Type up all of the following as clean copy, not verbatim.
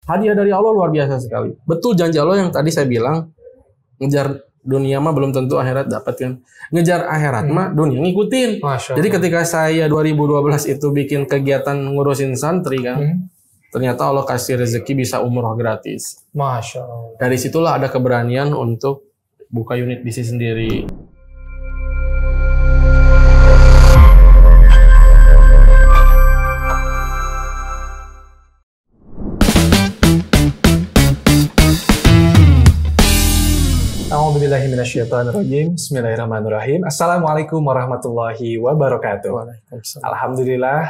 Hadiah dari Allah luar biasa sekali. Betul janji Allah yang tadi saya bilang, ngejar dunia mah belum tentu akhirat dapat kan. Ngejar akhirat mah dunia ngikutin. Jadi ketika saya 2012 itu bikin kegiatan ngurusin santri kan, ternyata Allah kasih rezeki bisa umroh gratis. Masya Allah. Dari situlah ada keberanian untuk buka unit bisnis sendiri. A'udzubillahiminasyaitonirrajim. Bismillahirrahmanirrahim. Assalamualaikum warahmatullahi wabarakatuh. Alhamdulillah,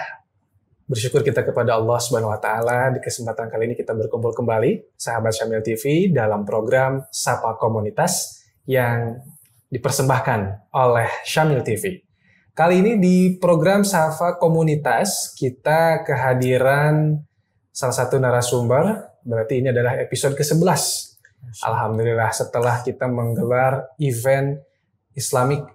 bersyukur kita kepada Allah Subhanahu wa taala di kesempatan kali ini kita berkumpul kembali sahabat Syamil TV dalam program Sapa Komunitas yang dipersembahkan oleh Syamil TV. Kali ini di program Sapa Komunitas kita kehadiran salah satu narasumber, berarti ini adalah episode ke-11. Alhamdulillah setelah kita menggelar event Islamic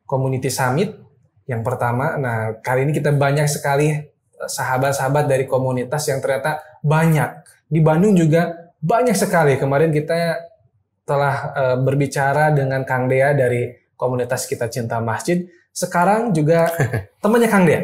Community Summit yang pertama. Nah, kali ini kita banyak sekali sahabat-sahabat dari komunitas yang ternyata banyak. Di Bandung juga banyak sekali. Kemarin kita telah berbicara dengan Kang Dea dari komunitas Kita Cinta Masjid. Sekarang juga temannya Kang Dea.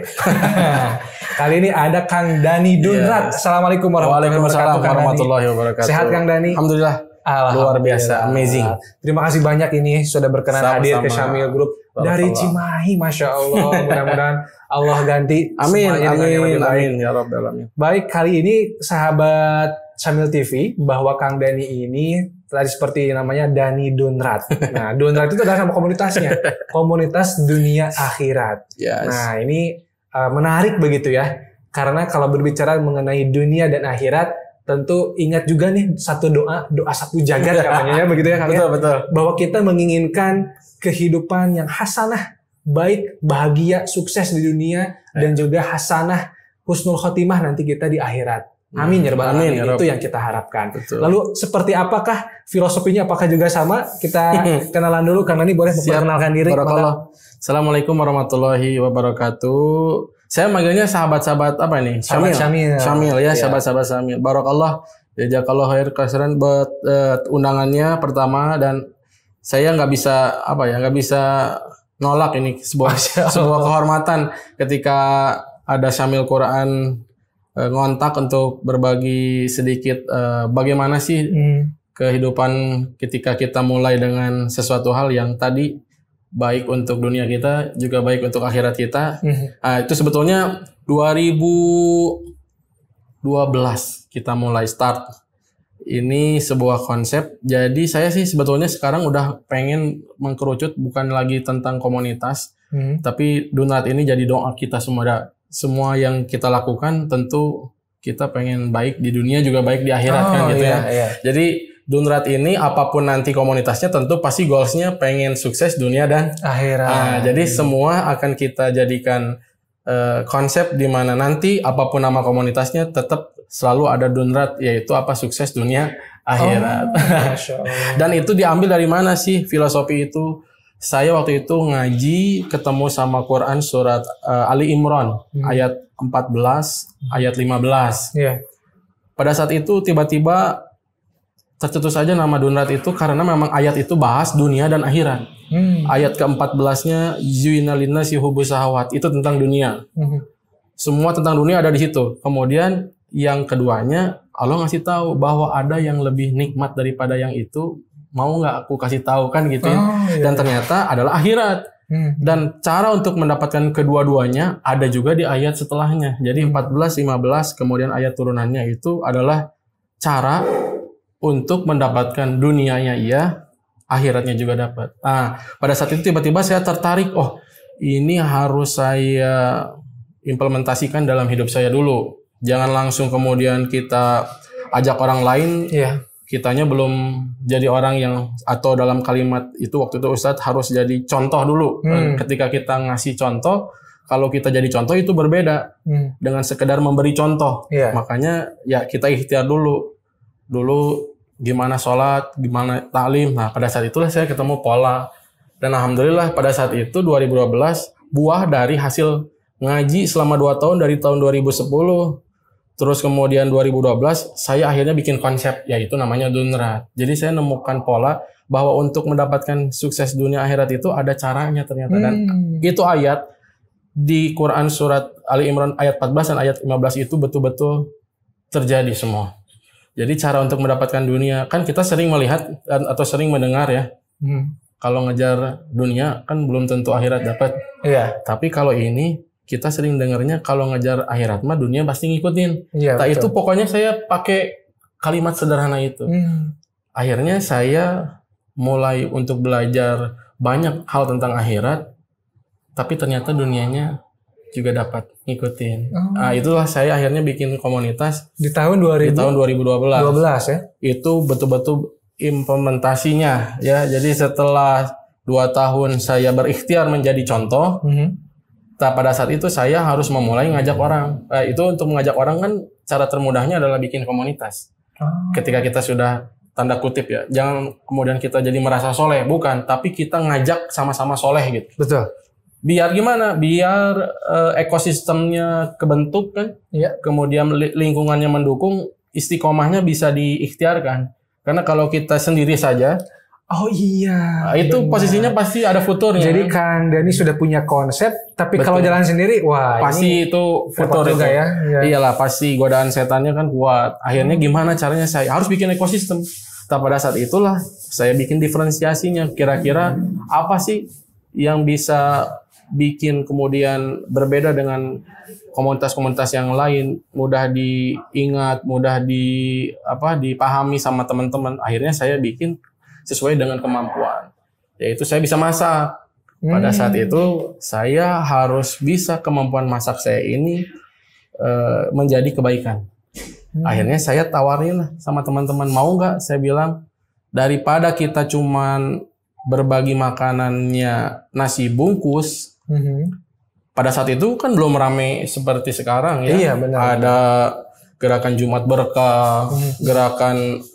Kali ini ada Kang Dani Dunrat. Assalamualaikum warahmatullahi wabarakatuh. Sehat Kang Dani? Alhamdulillah. Luar biasa, amazing. Terima kasih banyak ini sudah berkenan hadir ke Syamil Group dari Cimahi, Masya Allah. Mudah-mudahan Allah ganti semuanya dengan yang lebih baik. Ya Rabbal alamin. Baik, kali ini sahabat Syamil TV, bahwa Kang Dani ini tadi seperti namanya Dani Dunrat. Nah, Dunrat itu adalah nama komunitasnya, Komunitas Dunia Akhirat. Yes. Nah, ini menarik begitu ya, karena kalau berbicara mengenai dunia dan akhirat, tentu ingat juga nih satu doa satu jagat katanya begitu ya Kang. Betul. Bahwa kita menginginkan kehidupan yang hasanah, baik, bahagia, sukses di dunia dan juga hasanah, husnul khotimah nanti kita di akhirat. Amin ya rabbal alamin. Itu yang kita harapkan. Betul. Lalu seperti apakah filosofinya, apakah juga sama? Kita kenalan dulu, Kang Dani boleh memperkenalkan diri. Assalamualaikum warahmatullahi wabarakatuh. Saya manggilnya sahabat-sahabat apa ini? Syamil ya, sahabat-sahabat Syamil. Barakallah, jazakallahu khair kasiran buat undangannya pertama, dan saya nggak bisa nolak ini sebuah kehormatan ketika ada Syamil Quran ngontak untuk berbagi sedikit bagaimana sih kehidupan ketika kita mulai dengan sesuatu hal yang tadi baik untuk dunia kita, juga baik untuk akhirat kita. Itu sebetulnya 2012 kita mulai start. Ini sebuah konsep. Jadi saya sih sebetulnya sekarang udah pengen mengkerucut bukan lagi tentang komunitas, tapi Dunrat ini jadi doa kita semua. Semua yang kita lakukan tentu kita pengen baik di dunia juga baik di akhirat kan gitu ya. Jadi Dunrat ini apapun nanti komunitasnya tentu pasti goalsnya pengen sukses dunia dan akhirat. Jadi semua akan kita jadikan konsep di mana nanti apapun nama komunitasnya tetap selalu ada Dunrat, yaitu apa, sukses dunia akhirat. Dan itu diambil dari mana sih filosofi itu? Saya waktu itu ngaji ketemu sama Quran surat Ali Imran ayat 14 ayat 15. Pada saat itu tiba-tiba tercetus saja nama Dunrat itu karena memang ayat itu bahas dunia dan akhirat. Ayat ke-14-nya Zuyina linnasi hubbus syahawat, itu tentang dunia. Semua tentang dunia ada di situ. Kemudian yang keduanya Allah ngasih tahu bahwa ada yang lebih nikmat daripada yang itu. Mau nggak aku kasih tahu kan gitu ya. Dan ternyata adalah akhirat. Dan cara untuk mendapatkan kedua-duanya ada juga di ayat setelahnya. Jadi 14, 15 kemudian ayat turunannya itu adalah cara untuk mendapatkan dunianya iya, akhiratnya juga dapat. Nah, pada saat itu tiba-tiba saya tertarik, ini harus saya implementasikan dalam hidup saya dulu. Jangan langsung kemudian kita ajak orang lain, kitanya belum jadi orang yang, atau dalam kalimat itu waktu itu Ustadz harus jadi contoh dulu. Ketika kita ngasih contoh, kalau kita jadi contoh itu berbeda dengan sekedar memberi contoh. Makanya ya kita ikhtiar dulu gimana sholat, gimana taklim. Nah, pada saat itulah saya ketemu pola. Dan alhamdulillah pada saat itu 2012 buah dari hasil ngaji selama 2 tahun dari tahun 2010 Terus kemudian 2012 saya akhirnya bikin konsep yaitu namanya Dunrat. Jadi saya nemukan pola bahwa untuk mendapatkan sukses dunia akhirat itu ada caranya ternyata. Dan itu ayat di Quran surat Ali Imran ayat 14 dan ayat 15 itu betul-betul terjadi semua. Jadi cara untuk mendapatkan dunia, kan kita sering melihat atau sering mendengar ya. Kalau ngejar dunia kan belum tentu akhirat dapat. Iya. Tapi kalau ini kita sering dengarnya kalau ngejar akhirat mah dunia pasti ngikutin. Iya, nah itu pokoknya saya pakai kalimat sederhana itu. Akhirnya saya mulai untuk belajar banyak hal tentang akhirat, tapi ternyata dunianya juga dapat ngikutin. Nah, itulah saya akhirnya bikin komunitas di tahun 2012 ya. Itu betul-betul implementasinya ya. Jadi setelah 2 tahun saya berikhtiar menjadi contoh, pada saat itu saya harus memulai ngajak orang. Itu untuk mengajak orang kan cara termudahnya adalah bikin komunitas. Ketika kita sudah tanda kutip ya, jangan kemudian kita jadi merasa soleh, bukan, tapi kita ngajak sama-sama soleh gitu. Betul. Biar gimana? Biar ekosistemnya kebentuk kan, kemudian lingkungannya mendukung, istiqomahnya bisa diikhtiarkan. Karena kalau kita sendiri saja, itu benar. Posisinya pasti ada futurnya. Jadi Kang Dhani sudah punya konsep, tapi kalau jalan sendiri, wah pasti itu futur juga ya. Iyalah, pasti godaan setannya kan kuat. Akhirnya gimana caranya saya harus bikin ekosistem. Pada saat itulah saya bikin diferensiasinya. Kira-kira apa sih yang bisa bikin kemudian berbeda dengan komunitas-komunitas yang lain, mudah diingat, mudah dipahami sama teman-teman. Akhirnya saya bikin sesuai dengan kemampuan. Yaitu saya bisa masak. Pada saat itu saya harus bisa kemampuan masak saya ini menjadi kebaikan. Akhirnya saya tawarin sama teman-teman, mau nggak? Saya bilang, daripada kita cuman berbagi makanannya nasi bungkus, pada saat itu kan belum rame seperti sekarang ya. Iya, benar. Ada gerakan Jumat Berkah, gerakan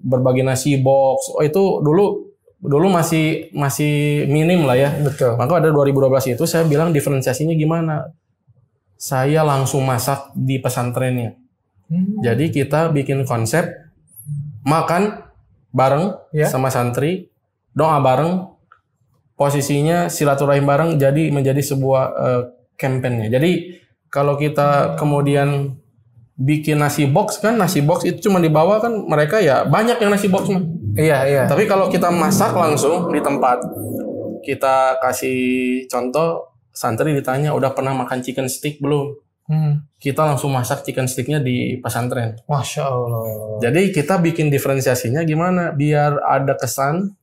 berbagi nasi box. Itu dulu masih minim lah ya. Betul. Maka pada 2012 itu saya bilang diferensiasinya gimana? Saya langsung masak di pesantrennya. Jadi kita bikin konsep makan bareng sama santri, doa bareng, posisinya silaturahim bareng, jadi menjadi sebuah campaign-nya. Jadi kalau kita kemudian bikin nasi box kan, nasi box itu cuma dibawa kan, mereka ya banyak yang nasi box mah. Iya. Tapi kalau kita masak langsung di tempat, kita kasih contoh, santri ditanya udah pernah makan chicken stick belum? Kita langsung masak chicken sticknya di pesantren. Masya Allah. Jadi kita bikin diferensiasinya gimana? Biar ada kesan,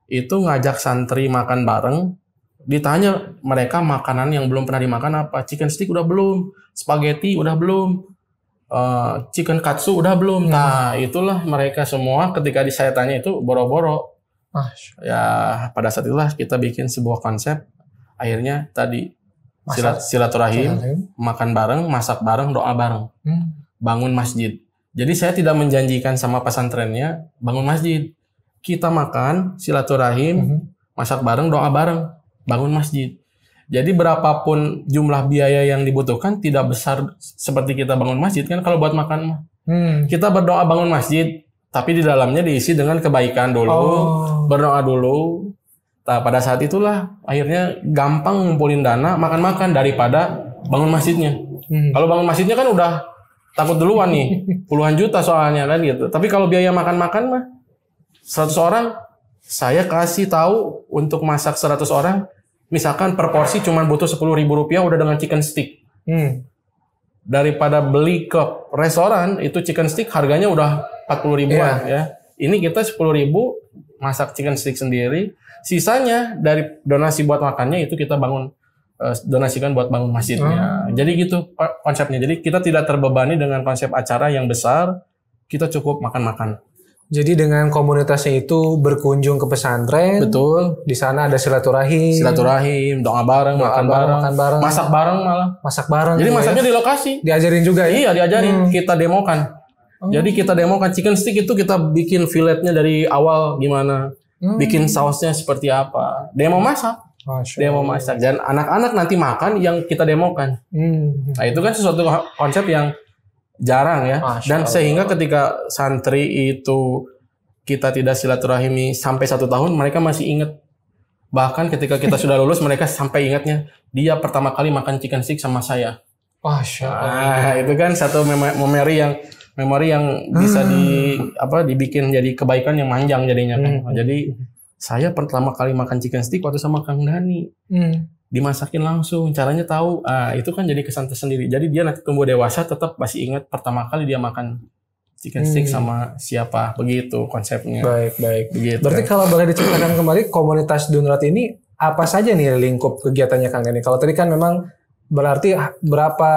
itu ngajak santri makan bareng. Ditanya mereka makanan yang belum pernah dimakan apa? Chicken stick udah belum? Spaghetti udah belum? Chicken katsu udah belum? Nah itulah mereka semua ketika saya tanya itu boro-boro. Ya pada saat itulah kita bikin sebuah konsep. Akhirnya tadi silaturahim, makan bareng, masak bareng, doa bareng, bangun masjid. Jadi saya tidak menjanjikan sama pesantrennya bangun masjid. Kita makan, silaturahim, masak bareng, doa bareng, bangun masjid. Jadi berapapun jumlah biaya yang dibutuhkan tidak besar seperti kita bangun masjid kan kalau buat makan. Kita berdoa bangun masjid, tapi di dalamnya diisi dengan kebaikan dulu, berdoa dulu. Nah, pada saat itulah akhirnya gampang ngumpulin dana makan-makan daripada bangun masjidnya. Kalau bangun masjidnya kan udah takut duluan nih, puluhan juta soalnya kan gitu. Tapi kalau biaya makan-makan mah 100 orang, saya kasih tahu untuk masak 100 orang, misalkan per porsi cuma butuh Rp10.000 udah dengan chicken stick. Daripada beli ke restoran, itu chicken stick harganya udah 40 ribuan ya. Ini kita 10.000 masak chicken stick sendiri. Sisanya dari donasi buat makannya itu kita donasikan buat bangun masjidnya. Jadi gitu konsepnya. Jadi kita tidak terbebani dengan konsep acara yang besar. Kita cukup makan-makan. Jadi dengan komunitasnya itu berkunjung ke pesantren. Betul. Di sana ada silaturahim, doa bareng, makan bareng, masak bareng malah. Masak bareng. Jadi masaknya di lokasi. Diajarin juga ya? Iya, diajarin. Kita demokan. Jadi kita demokan chicken stick itu kita bikin filletnya dari awal gimana. Bikin sausnya seperti apa. Demo masak. Dia mau masak dan anak-anak nanti makan yang kita demokan. Nah itu kan sesuatu konsep yang jarang ya. Dan sehingga ketika santri itu kita tidak silaturahimi sampai 1 tahun, mereka masih ingat. Bahkan ketika kita sudah lulus, mereka sampai ingatnya dia pertama kali makan chicken stick sama saya. Itu kan satu memori yang bisa dibikin jadi kebaikan yang panjang jadinya kan. Jadi saya pertama kali makan chicken stick waktu sama Kang Dani. Dimasakin langsung, caranya tahu. Itu kan jadi kesan tersendiri. Jadi dia nanti tumbuh dewasa tetap masih ingat pertama kali dia makan chicken stick sama siapa. Begitu konsepnya. Baik. Begitu. Berarti kalau boleh diceritakan kembali, komunitas Dunrat ini apa saja nih lingkup kegiatannya Kang Dani? Kalau tadi kan memang berarti berapa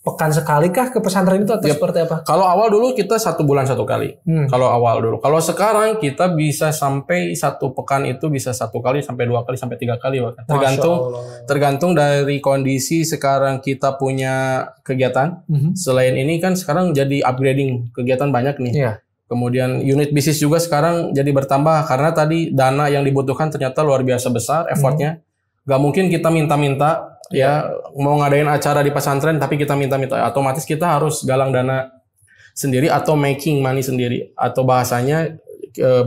pekan sekali kah ke pesantren itu atau seperti apa? Kalau awal dulu kita 1 bulan 1 kali. Kalau awal dulu. Kalau sekarang kita bisa sampai 1 pekan itu bisa 1 kali sampai 2 kali sampai 3 kali. Tergantung dari kondisi sekarang kita punya kegiatan. Selain ini kan sekarang jadi upgrading kegiatan banyak nih. Kemudian unit bisnis juga sekarang jadi bertambah karena tadi dana yang dibutuhkan ternyata luar biasa besar effortnya. Gak mungkin kita minta-minta ya mau ngadain acara di pesantren tapi kita minta-minta, otomatis kita harus galang dana sendiri atau making money sendiri atau bahasanya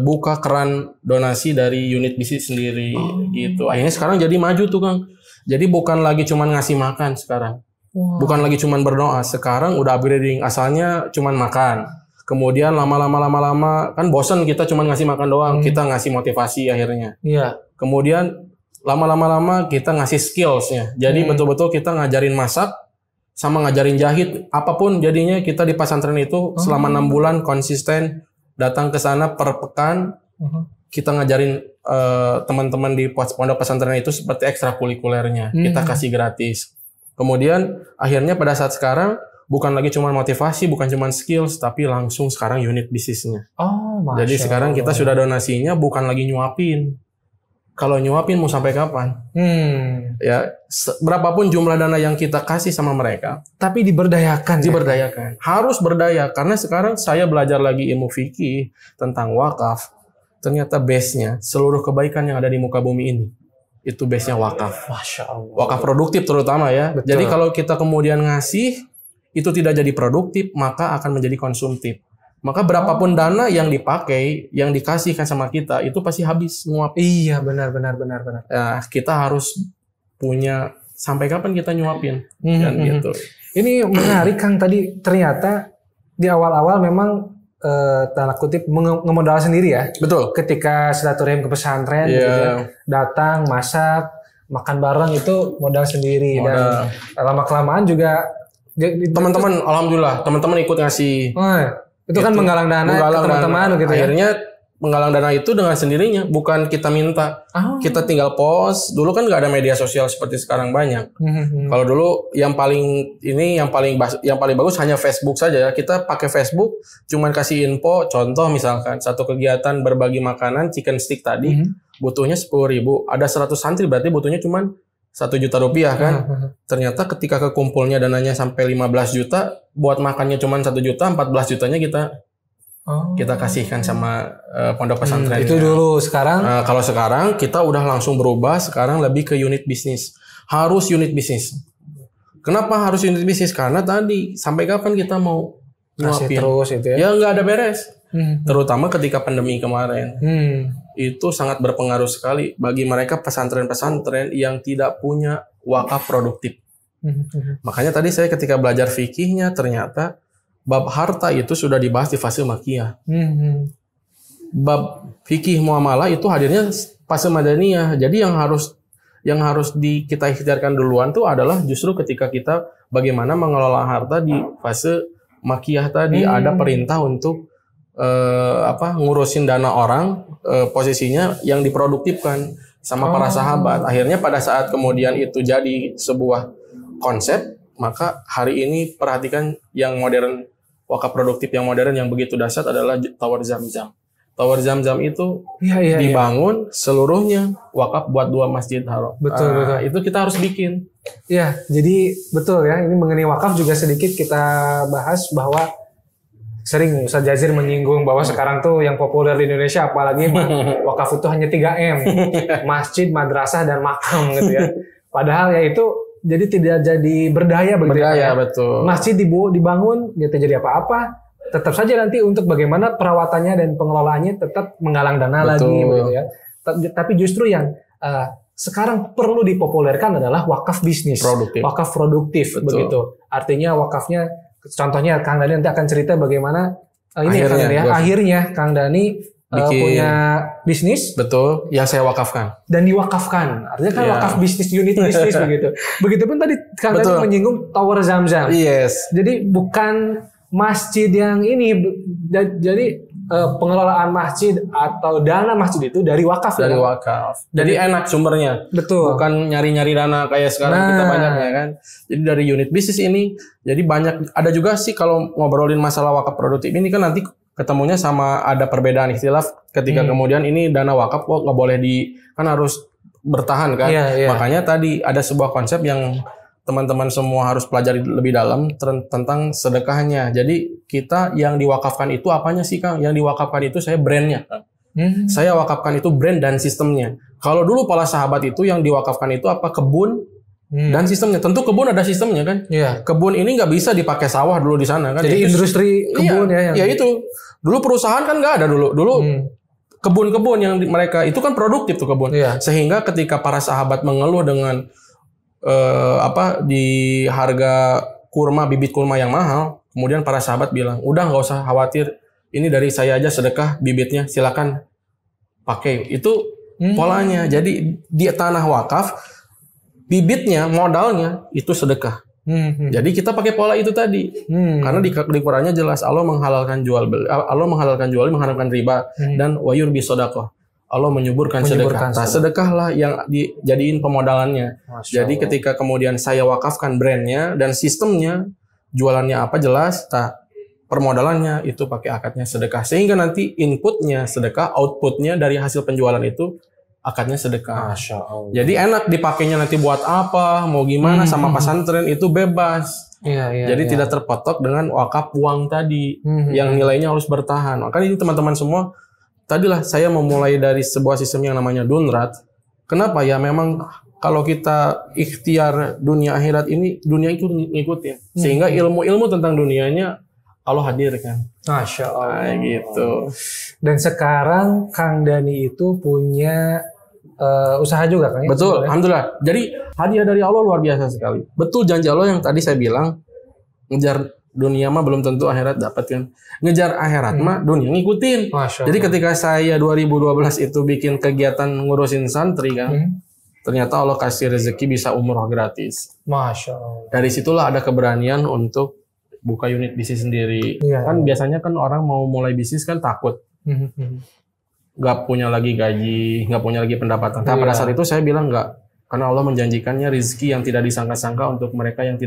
buka keran donasi dari unit bisnis sendiri gitu. Akhirnya sekarang jadi maju tuh Kang. Jadi bukan lagi cuman ngasih makan sekarang. Bukan lagi cuman berdoa, sekarang udah upgrading. Asalnya cuman makan. Kemudian lama-lama kan bosen kita cuman ngasih makan doang, kita ngasih motivasi akhirnya. Kemudian lama-lama kita ngasih skillsnya. Jadi betul-betul kita ngajarin masak sama ngajarin jahit. Apapun jadinya kita di pesantren itu selama 6 bulan konsisten datang ke sana per pekan. Kita ngajarin teman-teman di pondok pesantren itu seperti ekstrakurikulernya. Kita kasih gratis. Kemudian akhirnya pada saat sekarang bukan lagi cuma motivasi, bukan cuma skills, tapi langsung sekarang unit bisnisnya. Jadi sekarang kita sudah donasinya bukan lagi nyuapin. Kalau nyuapin mau sampai kapan? Ya, berapapun jumlah dana yang kita kasih sama mereka, tapi diberdayakan. Harus berdaya karena sekarang saya belajar lagi ilmu fikih tentang wakaf. Ternyata base-nya seluruh kebaikan yang ada di muka bumi ini itu base-nya wakaf. Masya Allah. Wakaf produktif terutama ya. Betul. Jadi kalau kita kemudian ngasih itu tidak jadi produktif, maka akan menjadi konsumtif. Maka berapapun dana yang dipakai, yang dikasihkan sama kita, itu pasti habis nguap. Iya, benar. Ya, kita harus punya sampai kapan kita nyuapin, dan gitu. Ini menarik Kang, tadi ternyata di awal-awal memang tanda kutip ngemodal sendiri ya. Betul. Ketika silaturahim ke pesantren, gitu ya, datang, masak, makan bareng itu modal sendiri. Dan lama-kelamaan juga teman-teman, alhamdulillah, teman-teman ikut ngasih. Itu kan menggalang dana ke teman-teman gitu ya. Akhirnya menggalang dana itu dengan sendirinya, bukan kita minta. Kita tinggal post. Dulu kan nggak ada media sosial seperti sekarang banyak. Kalau dulu yang paling bagus hanya Facebook saja ya. Kita pakai Facebook, cuman kasih info. Contoh misalkan satu kegiatan berbagi makanan chicken stick tadi, butuhnya 10.000. Ada 100 santri berarti butuhnya cuman 1 juta rupiah kan. Ternyata ketika kekumpulnya dananya sampai 15 juta, buat makannya cuma 1 juta, 14 jutanya kita kasihkan sama pondok pesantren. Itu dulu. Sekarang? Kalau sekarang kita udah langsung berubah, sekarang lebih ke unit bisnis. Harus unit bisnis. Kenapa harus unit bisnis? Karena tadi sampai kapan kita mau ngasih terus itu ya? Ya nggak ada beres. Terutama ketika pandemi kemarin. Itu sangat berpengaruh sekali bagi mereka pesantren-pesantren yang tidak punya wakaf produktif. Makanya tadi saya ketika belajar fikihnya ternyata bab harta itu sudah dibahas di fase makiyah. Bab fikih muamalah itu hadirnya fase madaniyah. Jadi yang harus kita ikhtiarkan duluan tuh adalah justru ketika kita bagaimana mengelola harta di fase makiyah tadi. Ada perintah untuk ngurusin dana orang, posisinya yang diproduktifkan sama para sahabat. Akhirnya pada saat kemudian itu jadi sebuah konsep, maka hari ini perhatikan yang modern, wakaf produktif yang modern yang begitu dahsyat adalah Tower Zamzam. Tower Zamzam itu dibangun seluruhnya wakaf buat 2 masjid haram. Betul. Itu kita harus bikin. Ya, jadi betul ya. Ini mengenai wakaf juga sedikit kita bahas bahwa sering Ustaz Jazir menyinggung bahwa sekarang tuh yang populer di Indonesia apalagi wakaf itu hanya 3M, masjid, madrasah, dan makam gitu ya. Padahal ya itu jadi tidak jadi berdaya begitu ya. Betul. Masjid dibangun tidak jadi apa-apa, tetap saja nanti untuk bagaimana perawatannya dan pengelolaannya tetap menggalang dana lagi begitu ya. Tapi justru yang sekarang perlu dipopulerkan adalah wakaf bisnis, wakaf produktif begitu. Artinya wakafnya, contohnya Kang Dhani nanti akan cerita bagaimana akhirnya Kang Dhani punya bisnis, betul, yang saya wakafkan dan diwakafkan. Artinya kan wakaf bisnis, unit bisnis begitu. Begitupun tadi Kang Dhani menyinggung Tower Zamzam. Yes. Jadi bukan masjid yang ini, jadi pengelolaan masjid atau dana masjid itu dari wakaf. Dari wakaf. Jadi enak sumbernya. Betul. Bukan nyari-nyari dana kayak sekarang kita banyaknya kan. Jadi dari unit bisnis ini, jadi banyak. Ada juga sih kalau ngobrolin masalah wakaf produktif ini kan nanti ketemunya sama ada perbedaan ikhtilaf ketika kemudian ini dana wakaf kok nggak boleh kan harus bertahan kan. Makanya tadi ada sebuah konsep yang teman-teman semua harus pelajari lebih dalam tentang sedekahnya. Jadi kita yang diwakafkan itu apanya sih Kang? Yang diwakafkan itu saya brandnya. Saya wakafkan itu brand dan sistemnya. Kalau dulu para sahabat itu yang diwakafkan itu apa? Kebun dan sistemnya. Tentu kebun ada sistemnya kan. Kebun ini nggak bisa dipakai sawah dulu di sana kan. Jadi industri kebun ya itu. Dulu perusahaan kan nggak ada dulu. Kebun-kebun yang mereka itu kan produktif tuh kebun. Sehingga ketika para sahabat mengeluh dengan di harga bibit kurma yang mahal, kemudian para sahabat bilang, udah nggak usah khawatir, ini dari saya aja sedekah bibitnya, silakan pakai. Itu polanya. Jadi di tanah wakaf, bibitnya, modalnya itu sedekah. Jadi kita pakai pola itu tadi, karena di Qurannya jelas Allah menghalalkan jual beli, mengharamkan riba, dan wayur bisodaqah. Allah menyuburkan sedekah. Nah, sedekahlah yang dijadiin pemodalannya. Jadi ketika kemudian saya wakafkan brandnya dan sistemnya, jualannya apa jelas, permodalannya itu pakai akadnya sedekah. Sehingga nanti inputnya sedekah, outputnya dari hasil penjualan itu akadnya sedekah. Masya Allah. Jadi enak dipakainya nanti buat apa, mau gimana sama pesantren itu bebas. Jadi tidak terpatok dengan wakaf uang tadi yang nilainya harus bertahan. Makanya ini teman-teman semua, tadilah saya memulai dari sebuah sistem yang namanya Dunrat. Kenapa ya? Memang kalau kita ikhtiar dunia akhirat ini, dunia itu ngikutin. Sehingga ilmu-ilmu tentang dunianya Allah hadirkan. Masya Allah. Gitu. Dan sekarang Kang Dhani itu punya usaha juga kan? Betul, alhamdulillah. Jadi hadiah dari Allah luar biasa sekali. Betul janji Allah yang tadi saya bilang, ngejar dunia mah belum tentu akhirat dapat kan. Ngejar akhirat mah dunia ngikutin. Jadi ketika saya 2012 itu bikin kegiatan ngurusin santri kan, ternyata Allah kasih rezeki bisa umroh gratis. Masya Allah. Dari situlah ada keberanian untuk buka unit bisnis sendiri. Kan biasanya kan orang mau mulai bisnis kan takut. Gak punya lagi gaji, gak punya lagi pendapatan. Nah, pada saat itu saya bilang enggak. Karena Allah menjanjikannya rezeki yang tidak disangka-sangka untuk mereka yang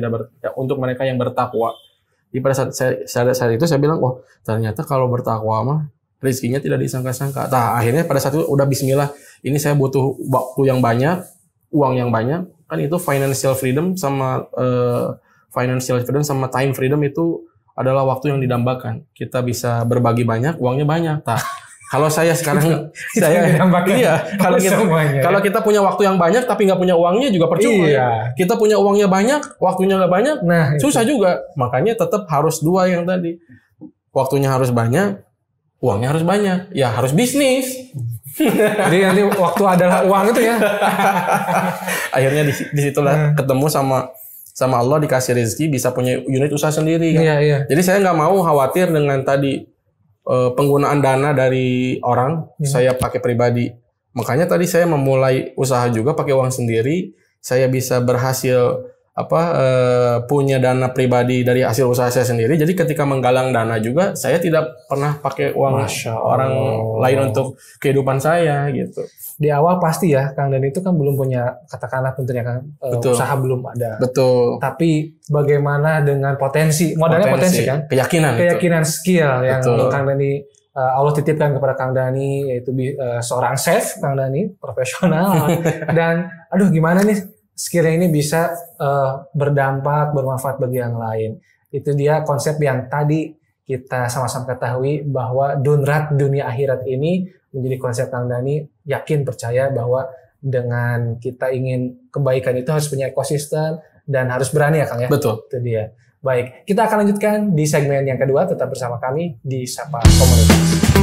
untuk mereka yang bertakwa. Di pada saat itu saya bilang, wah ternyata kalau bertakwa mah rezekinya tidak disangka-sangka. Nah akhirnya pada saat itu udah bismillah, ini saya butuh waktu yang banyak, uang yang banyak, kan itu financial freedom sama time freedom itu adalah waktu yang didambakan. Kita bisa berbagi banyak, uangnya banyak. Nah, kalau saya sekarang kalau kita punya waktu yang banyak tapi nggak punya uangnya juga percuma. Kita punya uangnya banyak, waktunya nggak banyak, susah juga. Makanya tetap harus dua yang tadi. Waktunya harus banyak, uangnya harus banyak. Ya harus bisnis. Jadi nanti waktu adalah uang itu ya. Akhirnya disitulah ketemu sama Allah, dikasih rezeki, bisa punya unit usaha sendiri. Kan? Jadi saya nggak mau khawatir dengan tadi penggunaan dana dari orang, saya pakai pribadi. Makanya tadi saya memulai usaha juga pakai uang sendiri. Saya bisa berhasil punya dana pribadi dari hasil usaha saya sendiri. Jadi ketika menggalang dana juga, saya tidak pernah pakai uang orang lain untuk kehidupan saya gitu. Di awal pasti ya, Kang Dhani itu kan belum punya, katakanlah tentunya kan usaha belum ada. Betul. Tapi bagaimana dengan modalnya potensi kan? Keyakinan skill yang Kang Dhani Allah titipkan kepada Kang Dhani, yaitu seorang chef Kang Dhani, profesional. Dan gimana nih skill ini bisa berdampak, bermanfaat bagi yang lain. Itu dia konsep yang tadi kita sama-sama ketahui bahwa Dunrat dunia akhirat ini menjadi konsep Kang Dhani, yakin percaya bahwa dengan kita ingin kebaikan itu harus punya ekosistem dan harus berani ya Kang ya. Betul. Itu dia. Baik, kita akan lanjutkan di segmen yang kedua, tetap bersama kami di Sapa Komunitas.